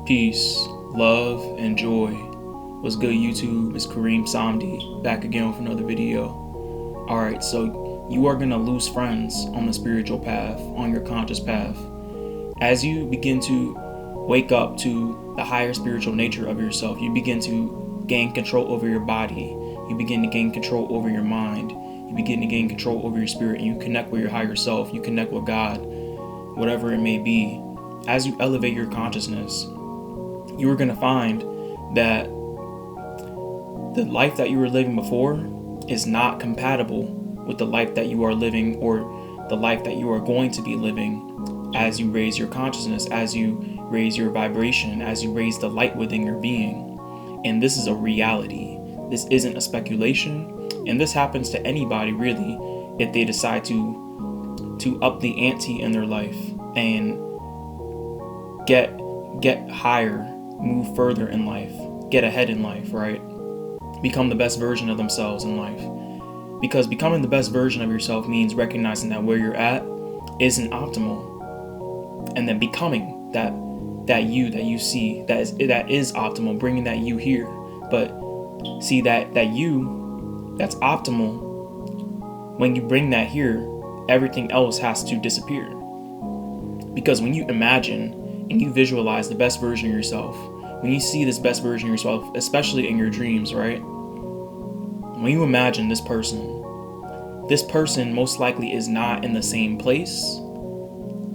Peace, love, and joy. What's good, YouTube? It's Kareem Samdi, back again with another video. Alright, so you are going to lose friends on the spiritual path, on your conscious path. As you begin to wake up to the higher spiritual nature of yourself, you begin to gain control over your body. You begin to gain control over your mind. You begin to gain control over your spirit, and you connect with your higher self. You connect with God, whatever it may be. As you elevate your consciousness, you are going to find that the life that you were living before is not compatible with the life that you are living, or the life that you are going to be living as you raise your consciousness, as you raise your vibration, as you raise the light within your being. And this is a reality. This isn't a speculation. And this happens to anybody, really, if they decide to up the ante in their life and get higher, move further in life, get ahead in life, right? Become the best version of themselves in life. Because becoming the best version of yourself means recognizing that where you're at isn't optimal, and then becoming that you see that is optimal, bringing that you here. But see that you that's optimal, when you bring that here, everything else has to disappear. Because when you imagine and you visualize the best version of yourself, when you see this best version of yourself, especially in your dreams, right? When you imagine this person most likely is not in the same place,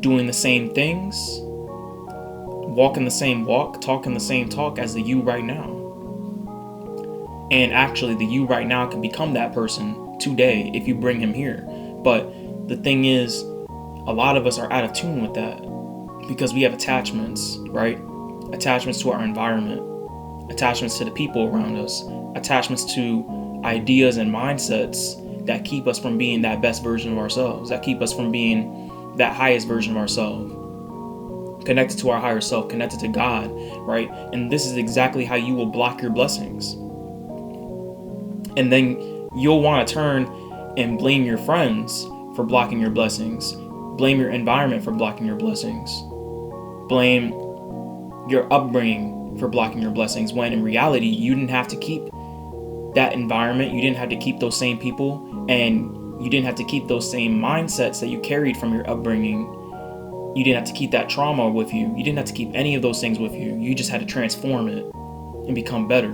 doing the same things, walking the same walk, talking the same talk as the you right now. And actually, the you right now can become that person today if you bring him here. But the thing is, a lot of us are out of tune with that, because we have attachments, right? Attachments to our environment, attachments to the people around us, attachments to ideas and mindsets that keep us from being that best version of ourselves, that keep us from being that highest version of ourselves, connected to our higher self, connected to God, right? And this is exactly how you will block your blessings. And then you'll want to turn and blame your friends for blocking your blessings, blame your environment for blocking your blessings, blame your upbringing for blocking your blessings, when in reality you didn't have to keep that environment, you didn't have to keep those same people, and you didn't have to keep those same mindsets that you carried from your upbringing. You didn't have to keep that trauma with you. You didn't have to keep any of those things with you. You just had to transform it and become better.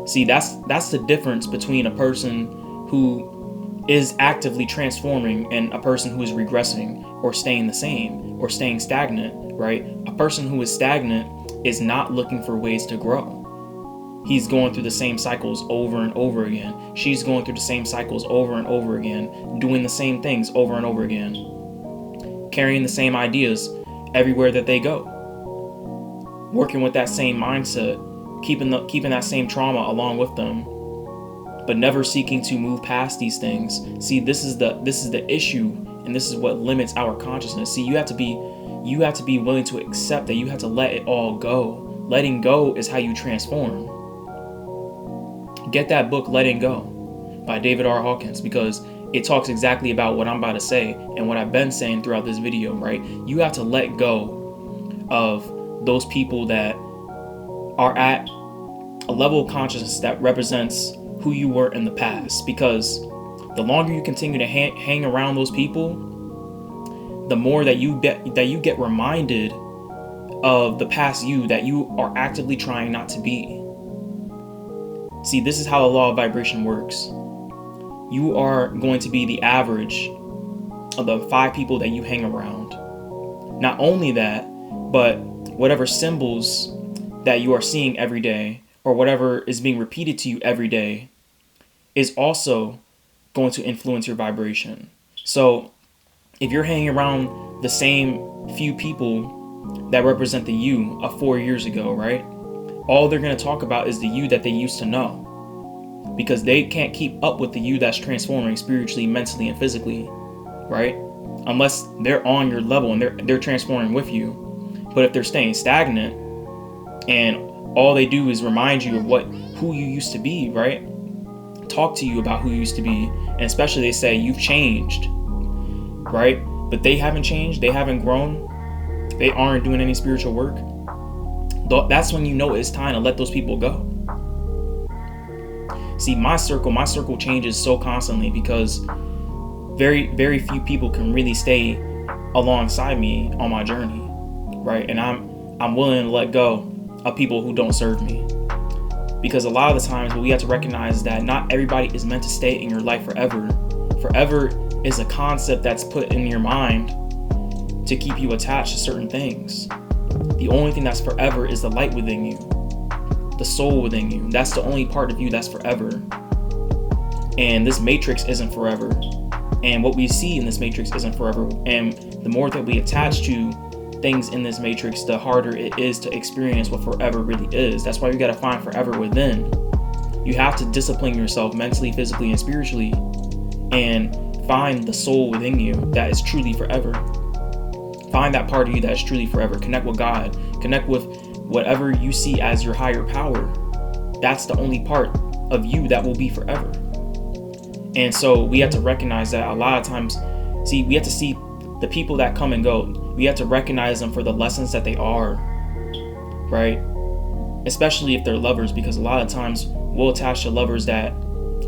See, that's the difference between a person who is actively transforming and a person who is regressing or staying the same or staying stagnant, right? A person who is stagnant is not looking for ways to grow. He's going through the same cycles over and over again. She's going through the same cycles over and over again, doing the same things over and over again, carrying the same ideas everywhere that they go, working with that same mindset, keeping that same trauma along with them, but never seeking to move past these things. See, this is the issue, and this is what limits our consciousness. See, you have to be willing to accept that you have to let it all go. Letting go is how you transform. Get that book, Letting Go, by David R. Hawkins, because it talks exactly about what I'm about to say and what I've been saying throughout this video, right? You have to let go of those people that are at a level of consciousness that represents who you were in the past, because the longer you continue to hang around those people, the more that you get reminded of the past you that you are actively trying not to be. See, this is how the law of vibration works. You are going to be the average of the 5 people that you hang around. Not only that, but whatever symbols that you are seeing every day, or whatever is being repeated to you every day, is also going to influence your vibration. So if you're hanging around the same few people that represent the you of 4 years ago, right? All they're going to talk about is the you that they used to know, because they can't keep up with the you that's transforming spiritually, mentally, and physically, right? Unless they're on your level and they're transforming with you. But if they're staying stagnant and all they do is remind you of who you used to be, right? Talk to you about who you used to be, and especially they say you've changed, right? But they haven't changed, they haven't grown, they aren't doing any spiritual work, That's when you know it's time to let those people go. See, my circle changes so constantly because very, very few people can really stay alongside me on my journey, right? And I'm willing to let go of people who don't serve me. Because a lot of the times what we have to recognize is that not everybody is meant to stay in your life forever. Forever is a concept that's put in your mind to keep you attached to certain things. The only thing that's forever is the light within you, the soul within you. That's the only part of you that's forever. And this matrix isn't forever. And what we see in this matrix isn't forever. And the more that we attach to things in this matrix, the harder it is to experience what forever really is. That's why you got to find forever within. You have to discipline yourself mentally, physically, and spiritually, and find the soul within you that is truly forever. Find that part of you that is truly forever. Connect with God. Connect with whatever you see as your higher power. That's the only part of you that will be forever. And so we have to recognize that a lot of times, we have to see the people that come and go. We have to recognize them for the lessons that they are, right? Especially if they're lovers, because a lot of times we'll attach to lovers that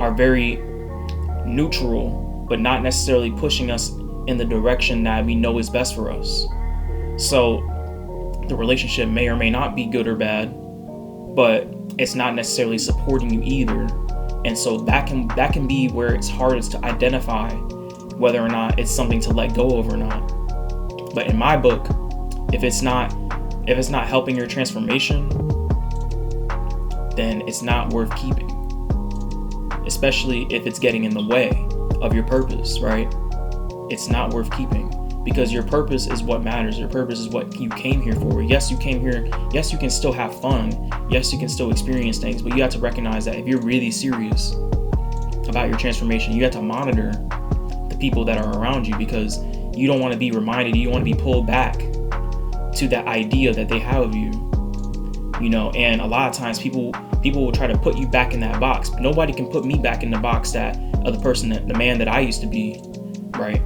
are very neutral, but not necessarily pushing us in the direction that we know is best for us. So the relationship may or may not be good or bad, but it's not necessarily supporting you either. And so that can be where it's hardest to identify whether or not it's something to let go of or not. But in my book, if it's not helping your transformation, then it's not worth keeping. Especially if it's getting in the way of your purpose, right? It's not worth keeping, because your purpose is what matters. Your purpose is what you came here for. Yes, you came here. Yes, you can still have fun. Yes, you can still experience things, but you have to recognize that if you're really serious about your transformation, you have to monitor the people that are around you, because you don't want to be reminded, you want to be pulled back to that idea that they have of you, and a lot of times people will try to put you back in that box, but nobody can put me back in the box of the man that I used to be, right?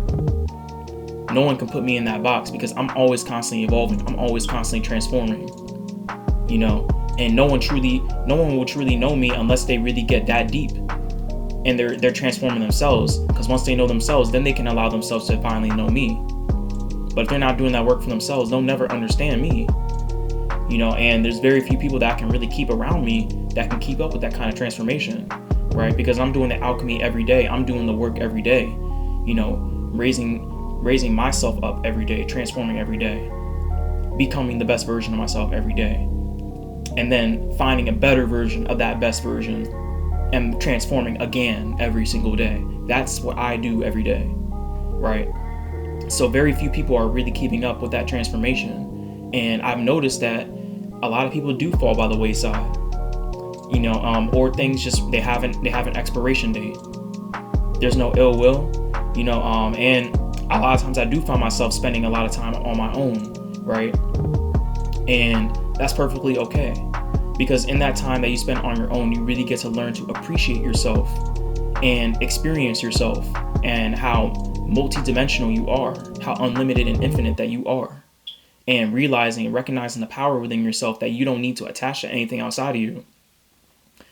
No one can put me in that box, because I'm always constantly evolving. I'm always constantly transforming, and no one will truly know me unless they really get that deep and they're transforming themselves, because once they know themselves, then they can allow themselves to finally know me. But if they're not doing that work for themselves, they'll never understand me, and there's very few people that can really keep around me that can keep up with that kind of transformation, right? Because I'm doing the alchemy every day. I'm doing the work every day, raising myself up every day, transforming every day, becoming the best version of myself every day, and then finding a better version of that best version and transforming again every single day. That's what I do every day, right? So very few people are really keeping up with that transformation, and I've noticed that a lot of people do fall by the wayside, or things just they have an expiration date. There's no ill will, and a lot of times I do find myself spending a lot of time on my own, right? And that's perfectly okay, because in that time that you spend on your own, you really get to learn to appreciate yourself and experience yourself, and how multidimensional you are, how unlimited and infinite that you are, and realizing and recognizing the power within yourself that you don't need to attach to anything outside of you,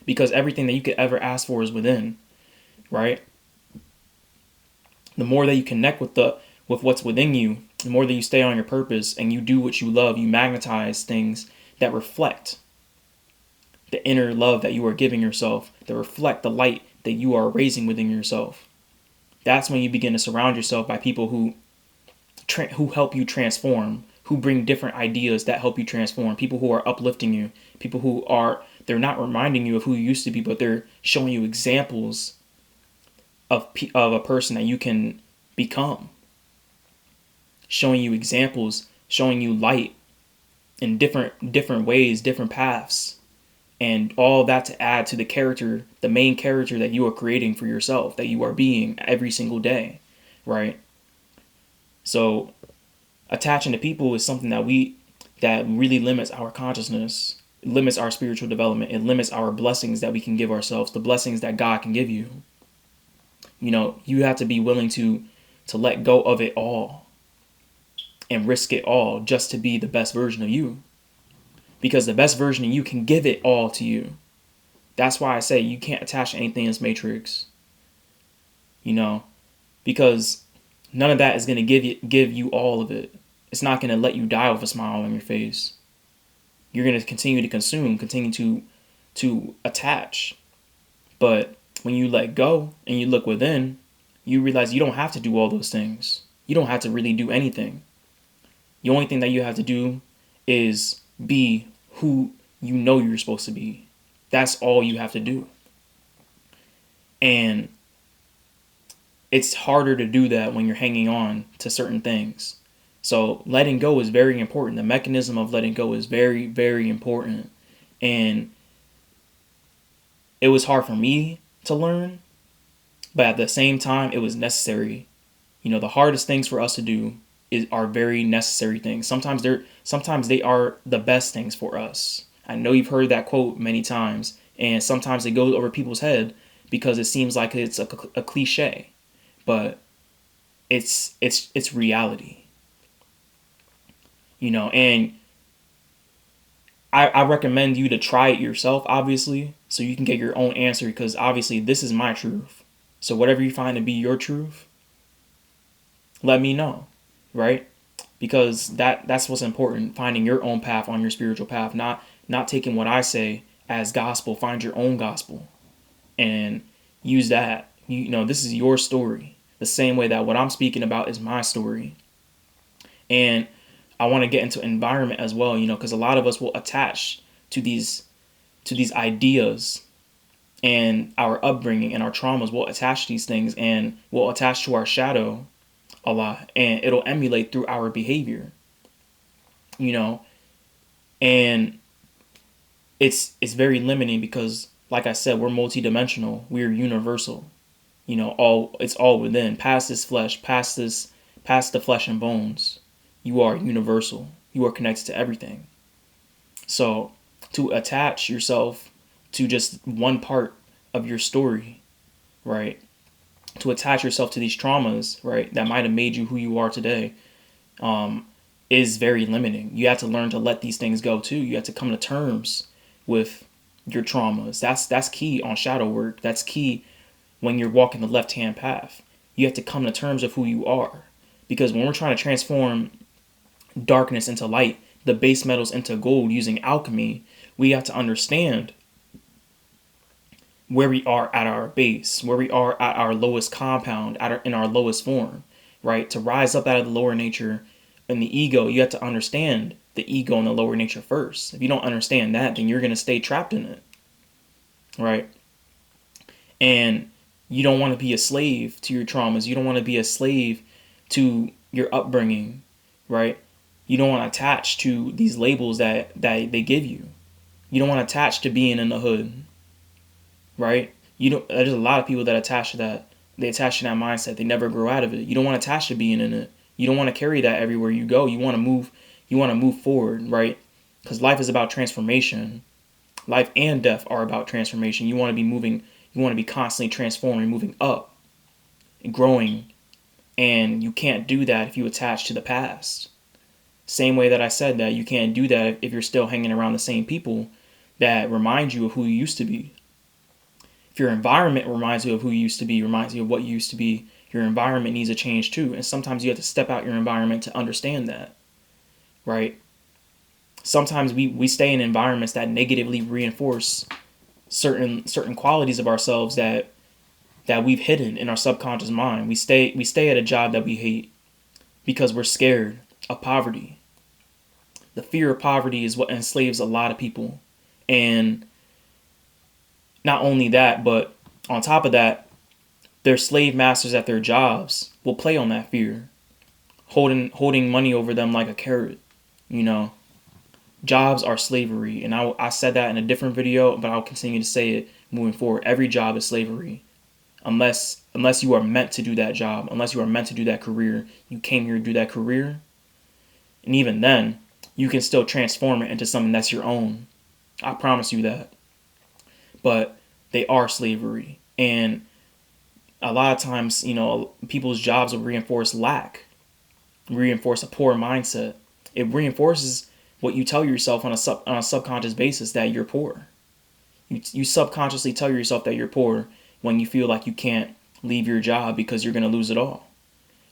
because everything that you could ever ask for is within, right? The more that you connect with what's within you, the more that you stay on your purpose and you do what you love, you magnetize things that reflect the inner love that you are giving yourself, that reflect the light that you are raising within yourself. That's when you begin to surround yourself by people who help you transform, who bring different ideas that help you transform, people who are uplifting you, people who they're not reminding you of who you used to be, but they're showing you examples of a person that you can become, showing you examples, showing you light in different ways, different paths, and all that to add to the main character that you are creating for yourself, that you are being every single day, right? So attaching to people is something that really limits our consciousness, it limits our spiritual development, it limits our blessings that we can give ourselves, the blessings that God can give you. You have to be willing to let go of it all and risk it all just to be the best version of you. because the best version of you can give it all to you. That's why I say you can't attach anything in this matrix, because none of that is going to give you all of it. It's not going to let you die with a smile on your face. You're going to continue to consume, continue to attach. But when you let go and you look within, you realize you don't have to do all those things. You don't have to really do anything. The only thing that you have to do is be who you know you're supposed to be. That's all you have to do. And it's harder to do that when you're hanging on to certain things. So letting go is very important. The mechanism of letting go is very, very important. And it was hard for me to learn, but at the same time, it was necessary. The hardest things for us to do are very necessary things. Sometimes they are the best things for us. I know you've heard that quote many times, and sometimes it goes over people's head because it seems like it's a cliche, but it's reality. And I recommend you to try it yourself, obviously, so you can get your own answer, because obviously this is my truth. So whatever you find to be your truth, let me know, right? Because that's what's important, finding your own path on your spiritual path, not taking what I say as gospel. Find your own gospel and use that. This is your story, the same way that what I'm speaking about is my story. And I want to get into environment as well, because a lot of us will attach to these ideas, and our upbringing and our traumas will attach these things, and will attach to our shadow a lot, and it'll emulate through our behavior, and it's very limiting because, like I said, we're multidimensional, we're universal, it's all within, past this flesh, past the flesh and bones. You are universal. You are connected to everything. So to attach yourself to just one part of your story, right? To attach yourself to these traumas, right, that might have made you who you are today, is very limiting. You have to learn to let these things go too. You have to come to terms with your traumas. That's key on shadow work. That's key when you're walking the left-hand path. You have to come to terms with who you are. Because when we're trying to transform darkness into light, the base metals into gold using alchemy, we have to understand where we are at our base, where we are at our lowest compound, in our lowest form, right? To rise up out of the lower nature and the ego, you have to understand the ego and the lower nature first. If you don't understand that, then you're going to stay trapped in it, right? And you don't want to be a slave to your traumas. You don't want to be a slave to your upbringing, right? You don't want to attach to these labels that they give you. You don't want to attach to being in the hood, right? There's a lot of people that attach to that. They attach to that mindset. They never grow out of it. You don't want to attach to being in it. You don't want to carry that everywhere you go. You want to move. You want to move forward, right? Because life is about transformation. Life and death are about transformation. You want to be moving. You want to be constantly transforming, moving up, and growing. And you can't do that if you attach to the past. Same way that I said that you can't do that if you're still hanging around the same people that remind you of who you used to be. If your environment reminds you of who you used to be, reminds you of what you used to be, your environment needs a change too. And sometimes you have to step out your environment to understand that, right? Sometimes we stay in environments that negatively reinforce certain qualities of ourselves that we've hidden in our subconscious mind. We stay at a job that we hate because we're scared of poverty. The fear of poverty is what enslaves a lot of people. And not only that, but on top of that, their slave masters at their jobs will play on that fear, holding money over them like a carrot. Jobs are slavery. And I said that in a different video, but I'll continue to say it moving forward. Every job is slavery. Unless you are meant to do that job, unless you are meant to do that career, you came here to do that career. And even then, you can still transform it into something that's your own. I promise you that. But they are slavery. And a lot of times, people's jobs will reinforce lack, reinforce a poor mindset. It reinforces what you tell yourself on a subconscious basis, that you're poor. You subconsciously tell yourself that you're poor when you feel like you can't leave your job because you're going to lose it all.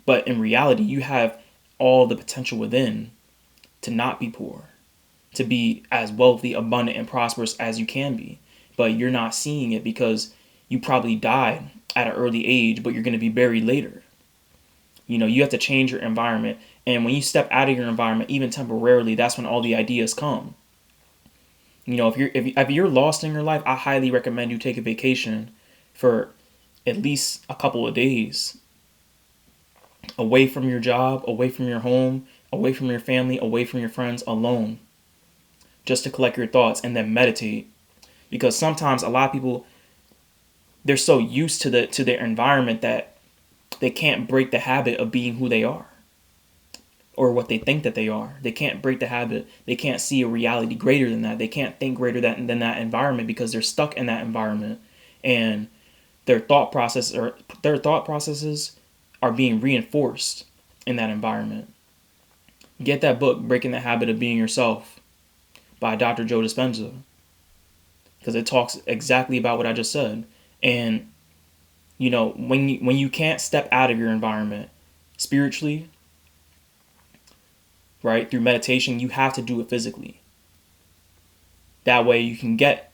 But in reality, you have all the potential within to not be poor, to be as wealthy, abundant, and prosperous as you can be. But you're not seeing it because you probably died at an early age, but you're going to be buried later. You have to change your environment. And when you step out of your environment, even temporarily, that's when all the ideas come. If you're lost in your life, I highly recommend you take a vacation for at least a couple of days, away from your job, away from your home, away from your family, away from your friends, alone, just to collect your thoughts, and then meditate. Because sometimes a lot of people, they're so used to their environment that they can't break the habit of being who they are, or what they think that they are. They can't break the habit. They can't see a reality greater than that. They can't think greater than that environment, because they're stuck in that environment, and their thought processes are being reinforced in that environment. Get that book, Breaking the Habit of Being Yourself, by Dr. Joe Dispenza, because it talks exactly about what I just said. And when you can't step out of your environment spiritually, right, through meditation, you have to do it physically. That way you can get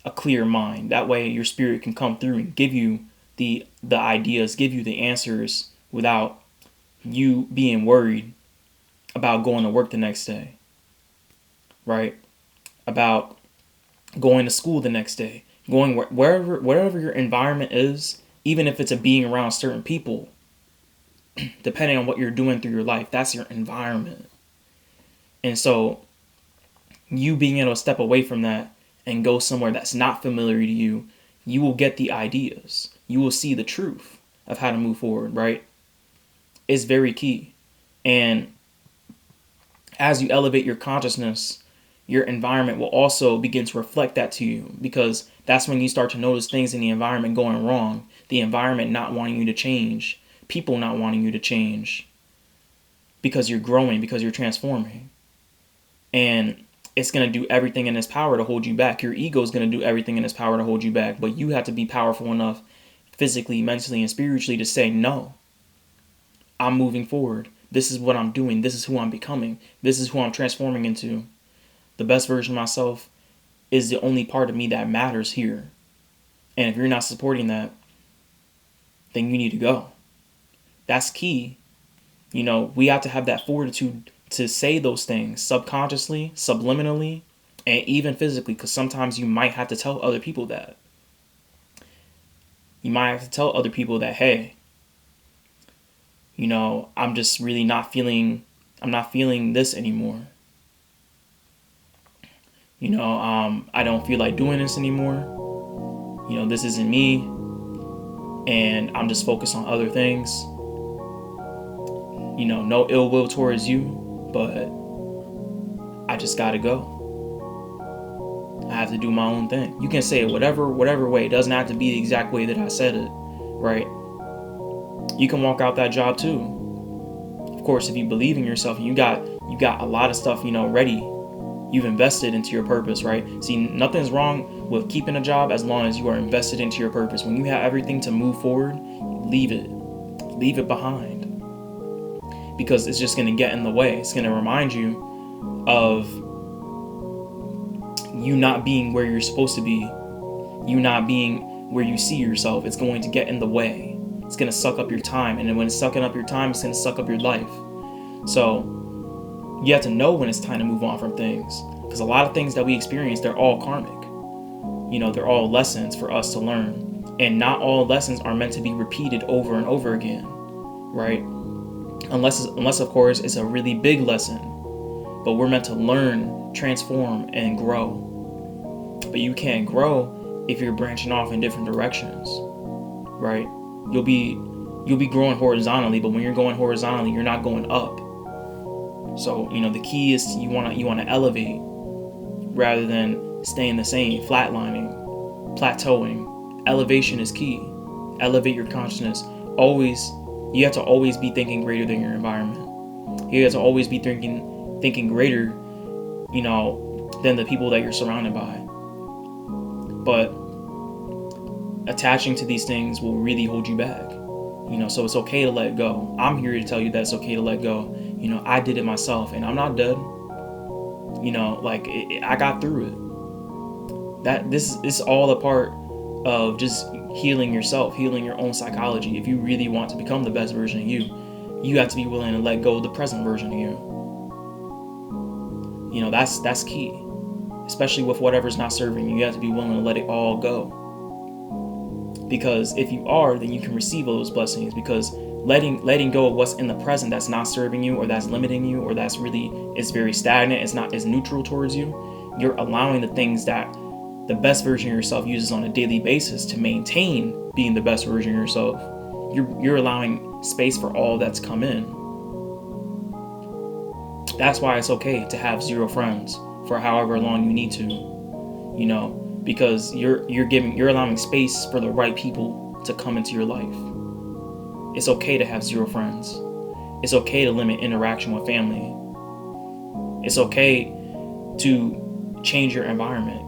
a clear mind. That way your spirit can come through and give you the ideas, give you the answers, without you being worried about going to work the next day, right? About going to school the next day, going wherever your environment is, even if it's a being around certain people, depending on what you're doing through your life, that's your environment. And so you being able to step away from that and go somewhere that's not familiar to you, you will get the ideas. You will see the truth of how to move forward, right? It's very key. And as you elevate your consciousness, your environment will also begin to reflect that to you, because that's when you start to notice things in the environment going wrong, the environment not wanting you to change, people not wanting you to change, because you're growing, because you're transforming. And it's going to do everything in its power to hold you back. Your ego is going to do everything in its power to hold you back, but you have to be powerful enough physically, mentally, and spiritually to say, no, I'm moving forward. This is what I'm doing. This is who I'm becoming. This is who I'm transforming into. The best version of myself is the only part of me that matters here. And if you're not supporting that, then you need to go. That's key. We have to have that fortitude to say those things subconsciously, subliminally, and even physically, because sometimes you might have to tell other people that. You might have to tell other people that, hey, I'm just really not feeling this anymore. I don't feel like doing this anymore. This isn't me. And I'm just focused on other things. No ill will towards you, but I just gotta go. I have to do my own thing. You can say it whatever way. It doesn't have to be the exact way that I said it, right? You can walk out that job too. Of course, if you believe in yourself, you got a lot of stuff, ready. You've invested into your purpose, right? See, nothing's wrong with keeping a job as long as you are invested into your purpose. When you have everything to move forward, leave it behind, because it's just going to get in the way. It's going to remind you of you not being where you're supposed to be, you not being where you see yourself. It's going to get in the way. It's going to suck up your time, and then when it's sucking up your time, it's going to suck up your life. So you have to know when it's time to move on from things, because a lot of things that we experience, they're all karmic. They're all lessons for us to learn, and not all lessons are meant to be repeated over and over again, right? Unless of course it's a really big lesson, but we're meant to learn, transform, and grow. But you can't grow if you're branching off in different directions, right? You'll be growing horizontally, but when you're going horizontally, you're not going up. So, the key is you want to elevate rather than staying the same, flatlining, plateauing. Elevation is key. Elevate your consciousness. You have to always be thinking greater than your environment. You have to always be thinking greater than the people that you're surrounded by. But attaching to these things will really hold you back. So it's okay to let go. I'm here to tell you that it's okay to let go. I did it myself, and I'm not dead. I got through it. That this is all a part of just healing yourself, healing your own psychology. If you really want to become the best version of you, you have to be willing to let go of the present version of you. That's key. Especially with whatever's not serving you, you have to be willing to let it all go. Because if you are, then you can receive those blessings. Because letting go of what's in the present that's not serving you, or that's limiting you, or that's really is very stagnant, is neutral towards you, you're allowing the things that the best version of yourself uses on a daily basis to maintain being the best version of yourself. You're allowing space for all that's come in. That's why it's okay to have 0 friends for however long you need to, because you're allowing space for the right people to come into your life. It's okay to have 0 friends. It's okay to limit interaction with family. It's okay to change your environment.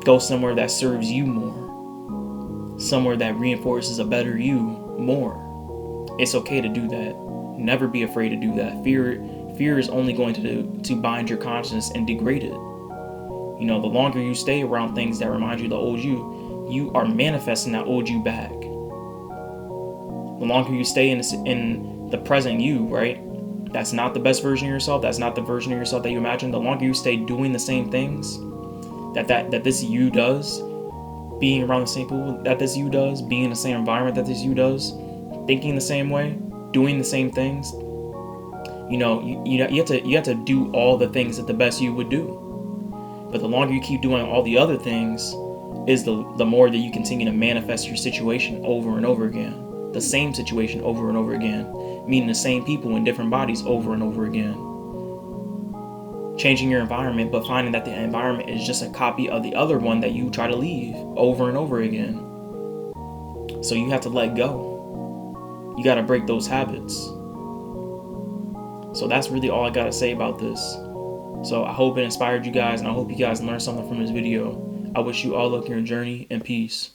Go somewhere that serves you more. Somewhere that reinforces a better you more. It's okay to do that. Never be afraid to do that. Fear is only going to bind your conscience and degrade it. The longer you stay around things that remind you of the old you are manifesting that old you back. The longer you stay in the present you, right? That's not the best version of yourself. That's not the version of yourself that you imagine. The longer you stay doing the same things that this you does, being around the same people that this you does, being in the same environment that this you does, thinking the same way, doing the same things. You have to do all the things that the best you would do. But the longer you keep doing all the other things, is the more that you continue to manifest your situation over and over again. The same situation over and over again, meaning the same people in different bodies over and over again. Changing your environment, but finding that the environment is just a copy of the other one that you try to leave over and over again. So you have to let go. You got to break those habits. So that's really all I got to say about this. So I hope it inspired you guys, and I hope you guys learned something from this video. I wish you all luck in your journey, and peace.